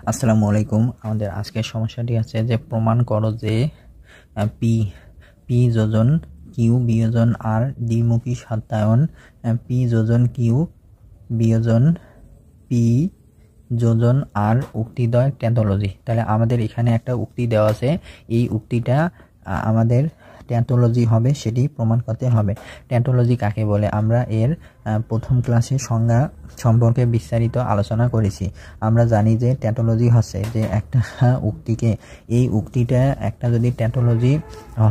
আসসালামু আলাইকুম। আমাদের আজকের সমস্যাটি আছে যে প্রমাণ করো যে পি পি যোজন কিউ বিয়োজন আর দ্বিমুখী সত্যায়ন পি যোজন কিউ বিয়োজন পি যোজন আর উক্তিদ্বয় ট্যান্টোলজি। তাহলে আমাদের এখানে একটা উক্তি দেওয়া আছে, এই উক্তিটা আমাদের ট্যান্টোলজি হবে, সেটি প্রমাণ করতে হবে। ট্যান্টোলজি কাকে বলে আমরা এর প্রথম ক্লাসে সংজ্ঞা সম্পর্কে বিস্তারিত আলোচনা করেছি। আমরা জানি যে ট্যান্টোলজি হচ্ছে যে একটা উক্তিকে, এই উক্তিটা একটা যদি ট্যান্টোলজি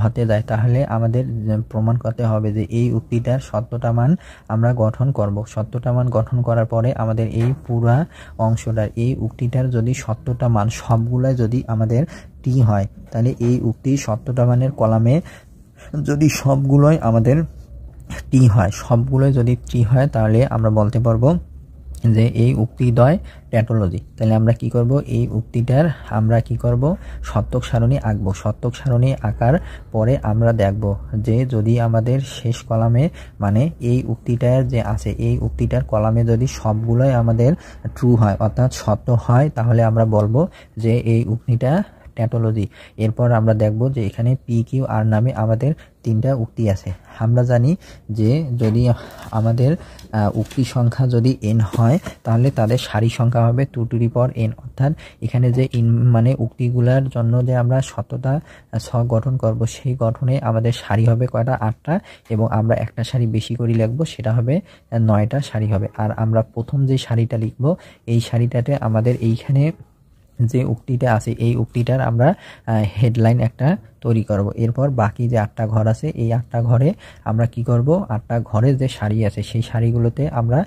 হতে যায় তাহলে আমাদের প্রমাণ করতে হবে যে এই উক্তিটার সত্যটা মান আমরা গঠন করব। সত্যটা মান গঠন করার পরে আমাদের এই পুরা অংশটার, এই উক্তিটার যদি সত্যটা মান সবগুলাই যদি আমাদের টি হয়, তাহলে এই উক্তির সত্যটা মানের কলামে যদি সবগুলোই আমাদের টি হয়, সবগুলোই যদি টি হয়, তাহলে আমরা বলতে পারবো যে এই উক্তিদ্বয় ট্যান্টোলজি। তাহলে আমরা কি করব, এই উক্তিটার আমরা কি করব, সত্যক সারণী আঁকবো। সত্যক সারণী আঁকার পরে আমরা দেখব যে যদি আমাদের শেষ কলামে মানে এই উক্তিটার যে আছে, এই উক্তিটার কলামে যদি সবগুলোই আমাদের ট্রু হয় অর্থাৎ সত্য হয়, তাহলে আমরা বলবো যে এই উক্তিটা ট্যান্টোলজি। এরপর আমরা দেখব যে এখানে পি কিউ আর নামে আমাদের তিনটা উক্তি আছে। আমরা জানি যে যদি আমাদের উক্তি সংখ্যা যদি n হয় তাহলে তাদের সারি সংখ্যা হবে 2n, অর্থাৎ এখানে যে মানে উক্তিগুলার জন্য যে আমরা সত্যতা ছক গঠন করব, সেই গঠনে আমাদের সারি হবে কয়টা, 8টা, এবং আমরা একটা সারি বেশি করে লিখবো, সেটা হবে 9টা সারি হবে। আর আমরা প্রথম যে সারিটা লিখব, এই সারিটাতে আমাদের এইখানে যে উক্তিটা আছে, এই উক্তিটার আমরা হেডলাইন একটা তৈরি করব। এরপর বাকি যে 8টা ঘর আছে, এই 8টা ঘরে আমরা কি করব, 8টা ঘরে যে সারি আছে সেই সারিগুলোতে আমরা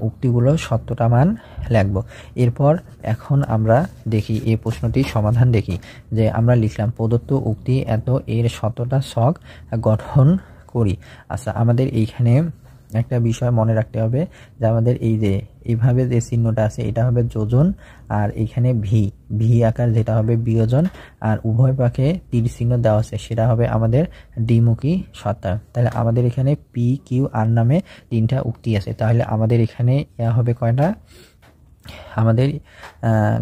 উক্তিগুলো সত্যটা মান লিখব। এরপর এখন আমরা দেখি এই প্রশ্নটির সমাধান দেখি যে আমরা লিখলাম প্রদত্ত উক্তি এত এর সত্যটা ছক গঠন করি। আচ্ছা, আমাদের এইখানে একটা বিষয় মনে রাখতে হবে যে আমাদের এই যে এইভাবে যে চিহ্নটা আছে এটা হবে যোজন, আর এখানে ভি আকার যেটা হবে বিয়োজন, আর উভয় পাশে তীর চিহ্ন দেওয়া আছে সেটা হবে আমাদের দ্বিমুখী সত্যায়ন। তাহলে আমাদের এখানে পি কিউ আর নামে তিনটা উক্তি আছে। তাহলে আমাদের এখানে হবে কয়টা, আমাদের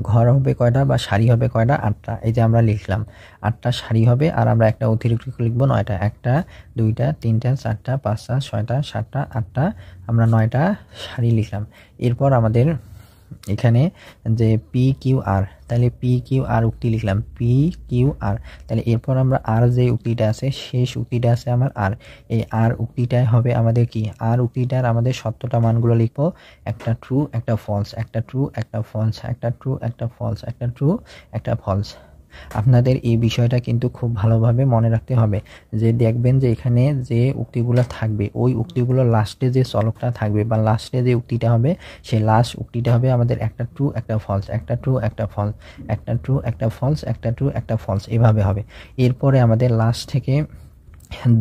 ঘর হবে কয়টা বা সারি হবে কয়টা, 8টা। এই যে আমরা লিখলাম 8টা সারি হবে, আর আমরা একটা অতিরিক্ত লিখবো 9টা। 1টা 2টা 3টা 4টা 5টা 6টা 7টা 8টা, আমরা 9টা সারি লিখলাম। এরপর আমাদের এখানে যে পি কিউ আর, তাহলে পি কিউ আর উক্তি লিখলাম পি কিউ আর। তাহলে এরপর আমরা আর যে উক্তিটা আছে, শেষ উক্তিটা আছে আমার আর, এই আর উক্তিটাই হবে আমাদের কি, আর উক্তিটার আমাদের সত্যটা মানগুলো লিখবো, একটা ট্রু একটা ফলস, একটা ট্রু একটা ফলস, একটা ট্রু একটা ফলস, একটা ট্রু একটা ফলস। আপনাদের এই বিষয়টা কিন্তু খুব ভালোভাবে মনে রাখতে হবে যে দেখবেন যে এখানে যে উক্তিগুলো থাকবে, ওই উক্তিগুলো লাস্টে যে চলকটা থাকবে বা লাস্টে যে উক্তিটা হবে, সেই লাস্ট উক্তিটা হবে আমাদের একটা ট্রু একটা ফলস, একটা ট্রু একটা ফলস, একটা ট্রু একটা ফলস, একটা ট্রু একটা ফলস, এভাবে হবে। এরপরে আমাদের লাস্ট থেকে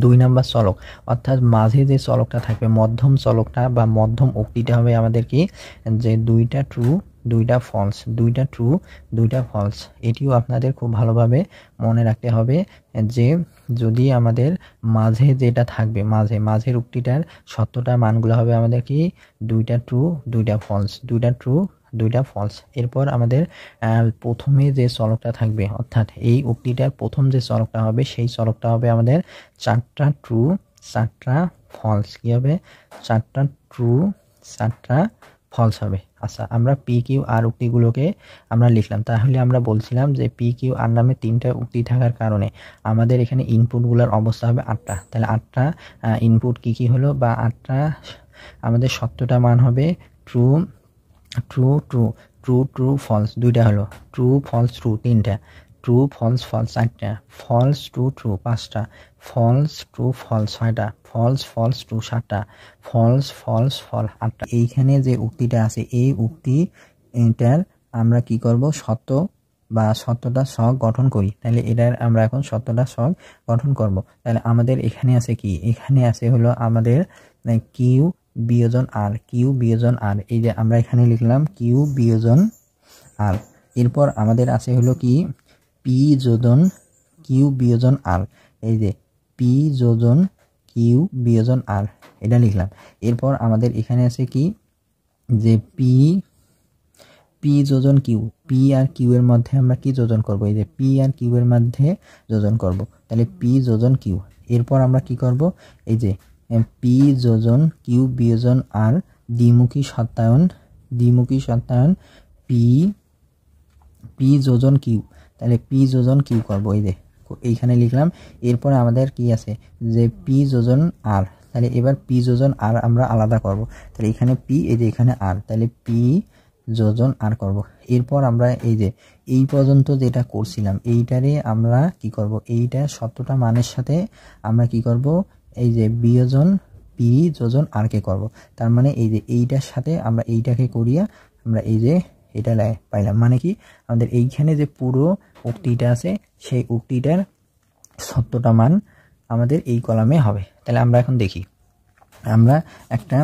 2 নাম্বার চলক অর্থাৎ মাঝে যে চলকটা থাকবে, মধ্যম চলকটা বা মধ্যম উক্তিটা হবে আমাদের কি, যে 2টা ট্রু 2টা ফলস, 2টা ট্রু 2টা ফলস। এটিও আপনাদের খুব ভালোভাবে মনে রাখতে হবে যে যদি আমাদের মাঝে যেটা থাকবে, মাঝের উক্তিটার সত্যটা মানগুলো হবে আমাদের কি, 2টা ট্রু 2টা ফলস, 2টা ট্রু 2টা ফলস। এরপর আমাদের প্রথমে যে চলকটা থাকবে, অর্থাৎ এই উক্তিটার প্রথম যে চলকটা হবে, সেই চলকটা হবে আমাদের 4টা ট্রু 4টা ফলস। কি হবে, 4টা ট্রু 4টা ফলস হবে। আচ্ছা, আমরা পি কিউ আর উক্তিগুলোকে আমরা লিখলাম। তাহলে আমরা বলছিলাম যে পি কিউ আর নামে 3টা উক্তি থাকার কারণে আমাদের এখানে ইনপুটগুলোর অবস্থা হবে 8টা। তাহলে 8টা ইনপুট কি হলো, বা 8টা আমাদের সত্যটা মান হবে true true true true true false 2টা হলো, ট্রু ফলস ট্রু 3টা, ট্রু ফলস ফলস 4টা, ফলস ট্রু ট্রু 5টা, ফলস ট্রু ফলস 6টা, ফলস ফলস ট্রু 7টা, ফলস ফলস ফল 8টা। এইখানে যে উক্তিটা আছে, এই উক্তি এটার আমরা কি করব, সত্য বা সত্যটা ছক গঠন করি। তাহলে এটার আমরা এখন সত্যটা ছক গঠন করব। তাহলে আমাদের এখানে আছে কি, এখানে আছে হলো আমাদের কিউ বিয়োজন আর, কিউ বিয়োজন আর। এই যে আমরা এখানে লিখলাম কিউ বিয়োজন আর। এরপর আমাদের আছে হলো কি পি যোজন কিউ বিয়োজন আর, এই যে পি যোজন কিউ বিয়োজন আর, এটা লিখলাম। এরপর আমাদের এখানে আছে কি, যে পি পি যোজন কিউ, পি আর কিউ এর মধ্যে আমরা কি যোজন করব, এই যে পি আর কিউ এর মধ্যে যোজন করব, তাহলে পি যোজন কিউ। এরপর আমরা কি করব, এই যে পি যোজন কিউ বিয়োজন আর দ্বিমুখী সত্যায়ন পি পি যোজন কিউ, তাহলে পি যোজন কিউ করব, এই যে এইখানে লিখলাম। এরপর আমাদের কি আছে যে পি যোজন আর, তাহলে এবার পি যোজন আর আমরা আলাদা করব, তাহলে এখানে পি, এই যে এখানে আর, তাহলে পি যোজন আর করব। এরপর আমরা এই যে এই পর্যন্ত যেটা করছিলাম এইটারে আমরা কি করব, এইটা সত্যটা মানের সাথে আমরা কি করব, এই যে বিয়োজন পি যোজন আর কে করব। তার মানে এই যে এইটার সাথে আমরা এইটাকে করিয়া আমরা এই যে এটা পাইলাম, মানে কি আমাদের এইখানে যে পুরো উক্তিটা আছে সেই উক্তিটার সত্যটা মান আমাদের এই কলামে হবে। তাহলে আমরা এখন দেখি, আমরা একটা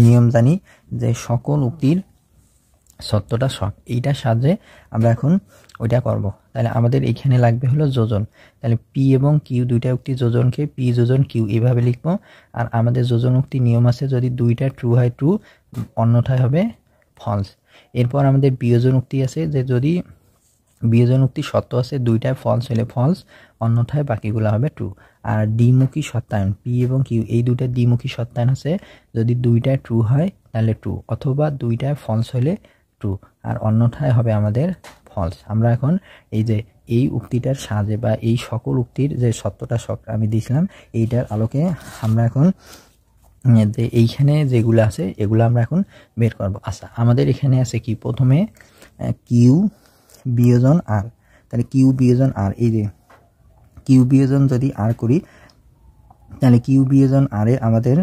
নিয়ম জানি যে সকল উক্তির সত্যটা শখ, এইটার সাহায্যে আমরা এখন ওইটা করব। তাহলে আমাদের এইখানে লাগবে হলো যোজন, তাহলে পি এবং কিউ দুইটা উক্তি যোজনকে পি যোজন কিউ এইভাবে লিখব। আর আমাদের যোজন উক্তি নিয়ম আছে, যদি দুইটা ট্রু হয় ট্রু, অন্যথায় হবে ফলস। এরপর আমাদের বিয়োজন উক্তি আছে, যে যদি বিয়োজন উক্তি সত্য আছে, দুইটা ফলস হলে ফলস, অন্যথায় বাকিগুলো হবে ট্রু। আর দ্বিমুখী সত্যায়ন পি এবং কিউ এই দুইটা দ্বিমুখী সত্যায়ন আছে, যদি দুইটা ট্রু হয় তাহলে ট্রু, অথবা দুইটা ফলস হলে ট্রু, আর অন্যথায় হবে আমাদের ফলস। আমরা এখন এই যে এই উক্তিটার সাহায্যে বা এই সকল উক্তির যে সত্যটা আমি দিয়েছিলাম এইটার আলোকে আমরা এখন যে এইখানে যেগুলো আছে এগুলো আমরা এখন বের করব। আচ্ছা, আমাদের এখানে আছে কি, প্রথমে কিউ বিয়োজন আর, তাহলে কিউ বিয়োজন আর, এই যে কিউ বিয়োজন যদি আর করি, তাহলে কিউ বিয়োজন আরে আমাদের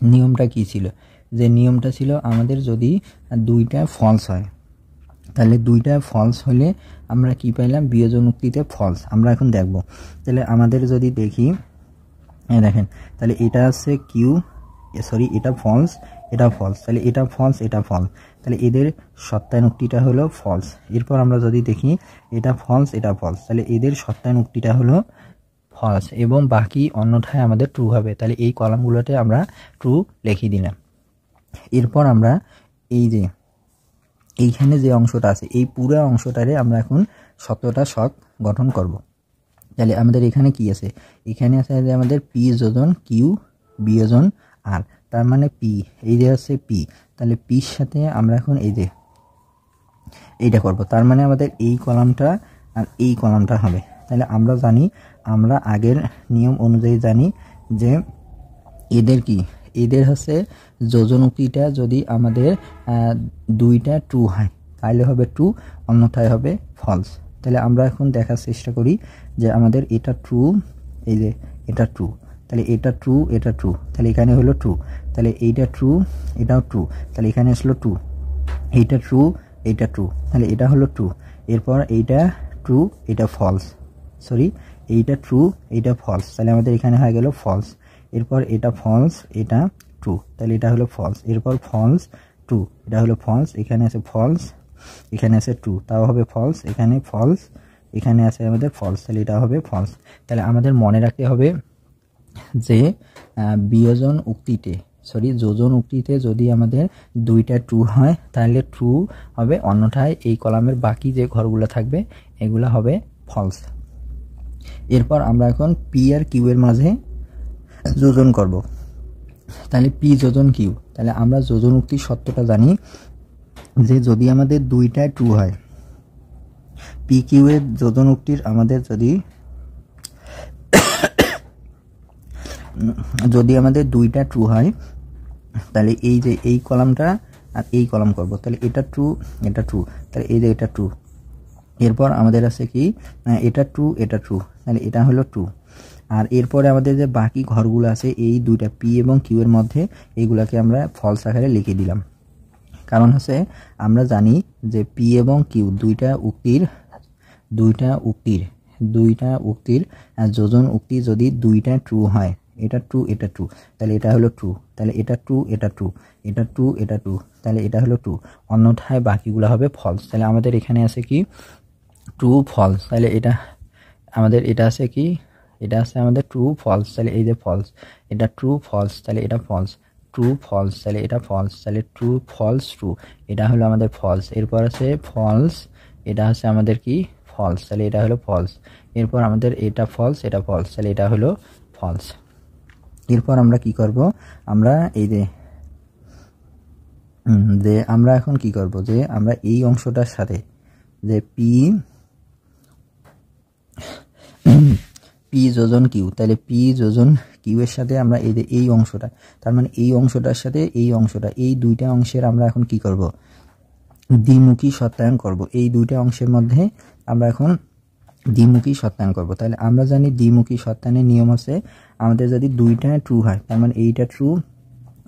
নিয়মটা কি ছিল, যে নিয়মটা ছিল আমাদের যদি দুইটা ফলস হয়, তাহলে দুইটা ফলস হলে আমরা কি পাইলাম, বিয়োজন উক্তিতে ফলস। আমরা এখন দেখব, তাহলে আমাদের যদি দেখি, দেখেন তাহলে এটা আছে কিউ, সরি এটা ফলস এটা ফলস, তাহলে এটা ফলস এটা ফলস, তাহলে এদের সত্যায়ন উক্তিটা হলো ফলস। এরপর আমরা যদি দেখি এটা ফলস এটা ফলস, তাহলে এদের সত্যায়ন উক্তিটা হলো ফলস, এবং বাকি অন্যথায় আমাদের ট্রু হবে। তাহলে এই কলামগুলোতে আমরা ট্রু লিখে দিলাম। এরপর আমরা এই যে এইখানে যে অংশটা আছে এই পুরো অংশটারে আমরা এখন সত্যটা শখ গঠন করব। তাহলে আমাদের এখানে কি আছে, এখানে আছে যে আমাদের পি যোজন কিউ বিয়োজন আর, তার মানে পি, এই যে আছে পি, তাহলে পির সাথে আমরা এখন এই যে এইটা করব, তার মানে আমাদের এই কলামটা আর এই কলামটা হবে। তাহলে আমরা জানি, আমরা আগের নিয়ম অনুযায়ী জানি যে এদের কি, এদের হচ্ছে যোজন উক্তিটা যদি আমাদের দুইটা ট্রু হয় তাহলে হবে ট্রু, অন্যথায় হবে ফলস। তাহলে আমরা এখন দেখার চেষ্টা করি যে আমাদের এটা ট্রু, এই যে এটা ট্রু, তাহলে এটা ট্রু এটা ট্রু, তাহলে এখানে হলো ট্রু, তাহলে এইটা ট্রু এটাও ট্রু, তাহলে এখানে আসলো ট্রু, এইটা ট্রু এইটা ট্রু, তাহলে এটা হলো ট্রু। এরপর এইটা ট্রু এটা ফলস, সরি এইটা ট্রু এইটা ফলস, তাহলে আমাদের এখানে হয়ে গেল ফলস। এরপর এটা ফলস এটা ট্রু, তাহলে এটা হলো ফলস। এরপর ফলস ট্রু, এটা হলো ফলস, এখানে আছে ফলস এখানে আছে ট্রু, তাও হবে ফলস, এখানে ফলস এখানে আছে আমাদের ফলস, তাহলে এটা হবে ফলস। তাহলে আমাদের মনে রাখতে হবে যে বিয়োজন উক্তিতে, সরি যোজন উক্তিতে যদি আমাদের দুইটা ট্রু হয় তাহলে ট্রু হবে, অন্যথায় এই কলামের বাকি যে ঘরগুলো থাকবে এগুলো হবে ফলস। এরপর আমরা এখন পি আর কিউ এর মাঝে যোজন করব। তাহলে পি যোজন কিউ, তাহলে আমরা যোজন উক্তির সত্যটা জানি যে যদি আমাদের দুইটা ট্রু হয়, পি কিউ এর যোজন উক্তির আমাদের যদি আমাদের দুইটা ট্রু হয় তাহলে এই যে এই কলামটা আর এই কলাম করব, তাহলে এটা ট্রু এটা ট্রু, তাহলে এই যে এটা ট্রু। এরপর আমাদের আছে কি এটা ট্রু এটা ট্রু, তাহলে এটা হলো ট্রু। আর এরপরে আমাদের যে বাকি ঘরগুলো আছে এই দুইটা পি এবং কিউ এর মধ্যে এইগুলাকে আমরা ফলস আকারে লিখে দিলাম। কারণ হচ্ছে আমরা জানি যে পি এবং কিউ দুইটা উক্তির যোজন উক্তি যদি দুইটা ট্রু হয়, এটা ট্রু এটা ট্রু, তাহলে এটা হলো ট্রু, তাহলে এটা ট্রু এটা ট্রু, এটা ট্রু এটা ট্রু, তাহলে এটা হলো ট্রু, অন্যথায় বাকিগুলো হবে ফলস। তাহলে আমাদের এখানে আছে কি ট্রু ফলস, তাহলে এটা আমাদের এটা আছে কি, এটা আছে আমাদের ট্রু ফলস, তাহলে এই যে ফলস, এটা ট্রু ফলস, তাহলে এটা ফলস, ট্রু ট্রু ফলস, তাহলে এটা ফলস, তাহলে ট্রু ফলস ট্রু, এটা হলো আমাদের ফলস। এরপর আছে ফলস, এটা হচ্ছে আমাদের কি ফলস, তাহলে এটা হলো ফলস। এরপর আমাদের এটা ফলস, এটা ফলস, তাহলে এটা হলো ফলস। এরপর আমরা কি করব, আমরা এই যে আমরা এখন কি করব, যে আমরা এই অংশটার সাথে যে পি যোজন কিউ, তাহলে পি যোজন কিউ এর সাথে আমরা এই যে এই অংশটা, তার মানে এই অংশটার সাথে এই অংশটা, এই দুইটা অংশের আমরা এখন কি করব, দ্বিমুখী সত্যায়ন করব। এই দুইটা অংশের মধ্যে আমরা এখন দ্বিমুখী সত্যায়ন করব। তাহলে আমরা জানি দ্বিমুখী সত্যায়নের নিয়ম আছে, আমাদের যদি দুইটা ট্রু হয়, তার মানে এইটা ট্রু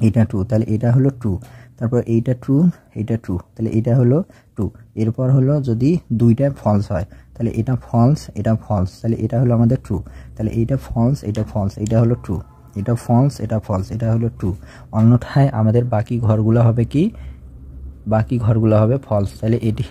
এটা ট্রু, তাহলে এটা হলো ট্রু। তারপর এইটা ট্রু এটা ট্রু, তাহলে এটা হলো ট্রু। এরপর হলো যদি দুইটা ফলস হয়, তাহলে এটা ফলস এটা ফলস, তাহলে এটা হলো আমাদের ট্রু। তাহলে এইটা ফলস এটা ফলস, এটা হলো ট্রু। এটা ফলস এটা ফলস, এটা হলো ট্রু। অন্যথায় আমাদের বাকি ঘরগুলো হবে কি, বাকি ঘরগুলো হবে ফলস। তাহলে এটি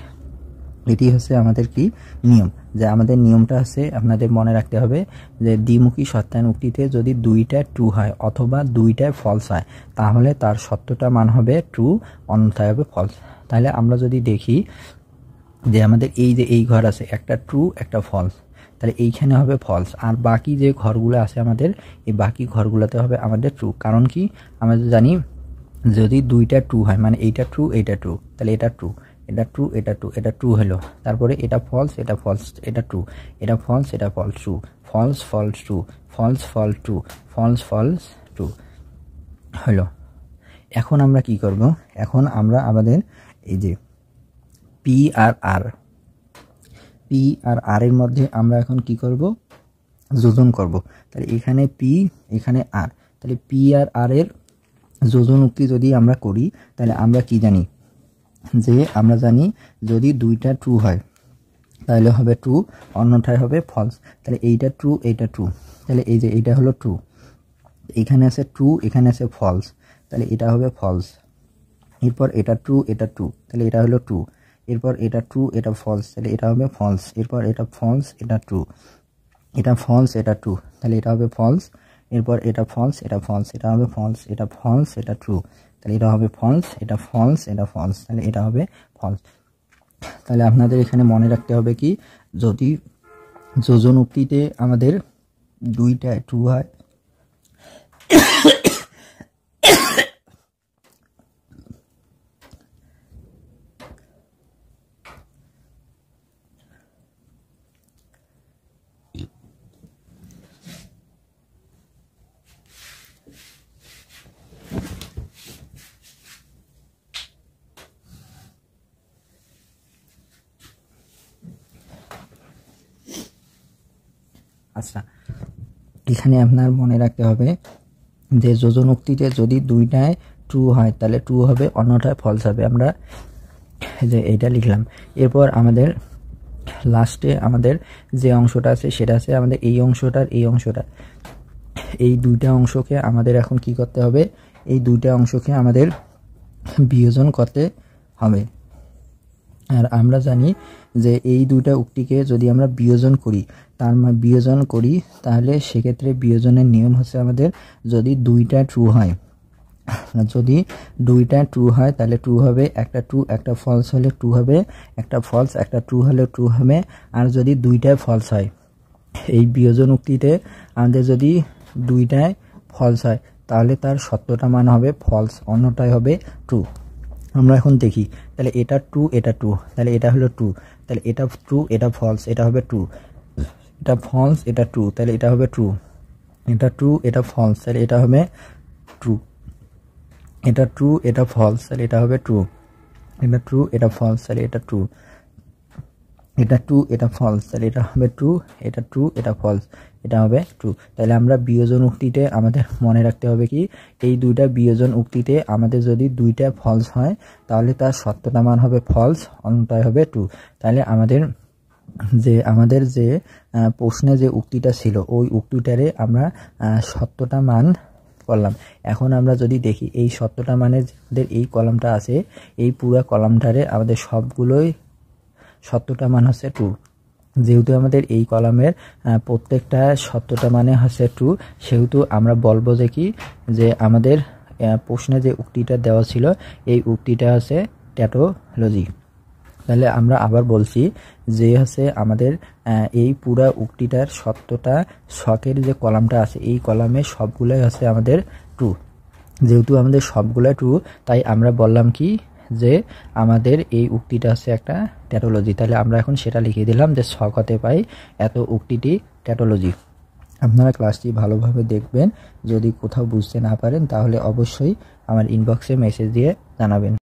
হচ্ছে আমাদের কি নিয়ম, যে আমাদের নিয়মটা আছে আপনাদের মনে রাখতে হবে যে দ্বিমুখী সত্যায়ন উক্তিতে যদি দুইটা ট্রু হয় অথবা দুইটা ফলস হয়, তাহলে তার সত্যটা মান হবে ট্রু, অন্যথায় হবে ফলস। তাহলে আমরা যদি দেখি যে আমাদের এই যে এই ঘর আছে, একটা ট্রু একটা ফলস, তাহলে এইখানে হবে ফলস, আর বাকি যে ঘরগুলো আছে আমাদের, এই বাকি ঘরগুলোতে হবে আমাদের ট্রু। কারণ কি, আমরা জানি যদি দুইটা ট্রু হয়, মানে এইটা ট্রু এইটা ট্রু, তাহলে এটা ট্রু এটা ট্রু এটা ট্রু, এটা ট্রু হলো। তারপরে এটা ফলস এটা ফলস, এটা ট্রু, এটা ফলস এটা false true, false false true, false false true, false false true হলো। এখন আমরা কি করব, এখন আমরা আমাদের এই যে পি আর আর এর মধ্যে আমরা এখন কি করব, যোজন করব। তাহলে এখানে পি এখানে আর, তাহলে পি আর আর এর যোজন উক্তি যদি আমরা করি, তাহলে আমরা কি জানি, যে আমরা জানি যদি দুইটা ট্রু হয় তাহলে হবে ট্রু, অন্যথায় হবে ফলস। তাহলে এইটা ট্রু এইটা ট্রু, তাহলে এই যে এইটা হলো ট্রু, এখানে আছে ট্রু এখানে আছে ফলস, তাহলে এটা হবে ফলস। এরপর এটা ট্রু এটা ট্রু, তাহলে এটা হলো ট্রু। এরপর এটা ট্রু এটা ফলস, তাহলে এটা হবে ফলস। এরপর এটা ফলস এটা ট্রু, এটা ফলস এটা ট্রু, তাহলে এটা হবে ফলস। এরপর এটা ফলস এটা ফলস, এটা হবে ফলস, এটা ফলস এটা ট্রু, তাহলে এটা হবে ফলস, এটা ফলস এটা ফলস, তাহলে এটা হবে ফলস। তাহলে আপনাদের এখানে মনে রাখতে হবে কি, যদি যোজন উক্তিতে আমাদের দুইটা ট্রু হয় আচ্ছা, এখানে আপনার মনে রাখতে হবে যে যোজন উক্তিতে যদি দুইটায় ট্রু হয় তাহলে ট্রু হবে, অন্যটায় ফলস হবে। আমরা যে এইটা লিখলাম। এরপর আমাদের লাস্টে আমাদের যে অংশটা আছে সেটা আছে আমাদের এই অংশটার এই অংশটা, এই দুইটা অংশকে আমাদের এখন কি করতে হবে, এই দুইটা অংশকে আমাদের বিয়োজন করতে হবে। আর আমরা জানি যে এই দুইটা উক্তিকে যদি আমরা বিয়োজন করি, তাহলে সেক্ষেত্রে বিয়োজনের নিয়ম হচ্ছে আমাদের যদি দুইটা ট্রু হয়, যদি দুইটা ট্রু হয় তাহলে ট্রু হবে, একটা ট্রু একটা ফলস হলে ট্রু হবে, একটা ফলস একটা ট্রু হলে ট্রু হবে। আর যদি দুইটাই ফলস হয়, এই বিয়োজন উক্তিতে আমাদের যদি দুইটাই ফলস হয় তাহলে তার সত্যটা মান হবে ফলস, অন্যটাই হবে ট্রু। আমরা এখন দেখি, তাহলে এটা ট্রু এটা ট্রু, তাহলে এটা হলো ট্রু, তাহলে এটা ট্রু এটা ফলস, এটা হবে ট্রু। এটা ফলস এটা ট্রু, তাহলে এটা হবে ট্রু। এটা ট্রু এটা ফলস, তাহলে এটা হবে ট্রু। এটা ট্রু এটা ফলস, তাহলে এটা হবে ট্রু। এটা ট্রু এটা ফলস, তাহলে এটা ট্রু। এটা ট্রু এটা ফলস, তাহলে এটা হবে ট্রু। এটা ট্রু এটা ফলস, এটা হবে ট্রু। তাহলে আমরা বিয়োজন উক্তিতে আমাদের মনে রাখতে হবে কি, এই দুইটা বিয়োজন উক্তিতে আমাদের যদি দুইটা ফলস হয় তাহলে তার সত্যটা মান হবে ফলস, অন্যটাই হবে ট্রু। তাহলে আমাদের যে প্রশ্নে যে উক্তিটা ছিল ওই উক্তিটারে আমরা সত্যটা মান করলাম। এখন আমরা যদি দেখি এই সত্যটা মানের এই কলামটা আছে, এই পুরো কলামটারে আমাদের সবগুলোই সত্যটা মান হচ্ছে ট্রু। যেহেতু আমাদের এই কলামের প্রত্যেকটা সত্যটা মানে হচ্ছে ট্রু, সেহেতু আমরা বলবো যে কি, যে আমাদের প্রশ্নে যে উক্তিটা দেওয়া ছিল এই উক্তিটা হচ্ছে ট্যাটোলজি। তাহলে আমরা আবার বলছি যে হচ্ছে আমাদের এই পুরা উক্তিটার সত্যতা ছকের যে কলামটা আছে এই কলামে সবগুলাই হচ্ছে আমাদের ট্রু। যেহেতু আমাদের সবগুলা ট্রু তাই আমরা বললাম কি যে আমাদের এই উক্তিটা হচ্ছে একটা ট্যাটোলজি। তাহলে আমরা এখন সেটা লিখে দিলাম যে ছক হতে পাই এত উক্তিটি ট্যাটোলজি। আপনারা ক্লাসটি ভালোভাবে দেখবেন, যদি কোথাও বুঝতে না পারেন তাহলে অবশ্যই আমার ইনবক্সে মেসেজ দিয়ে জানাবেন।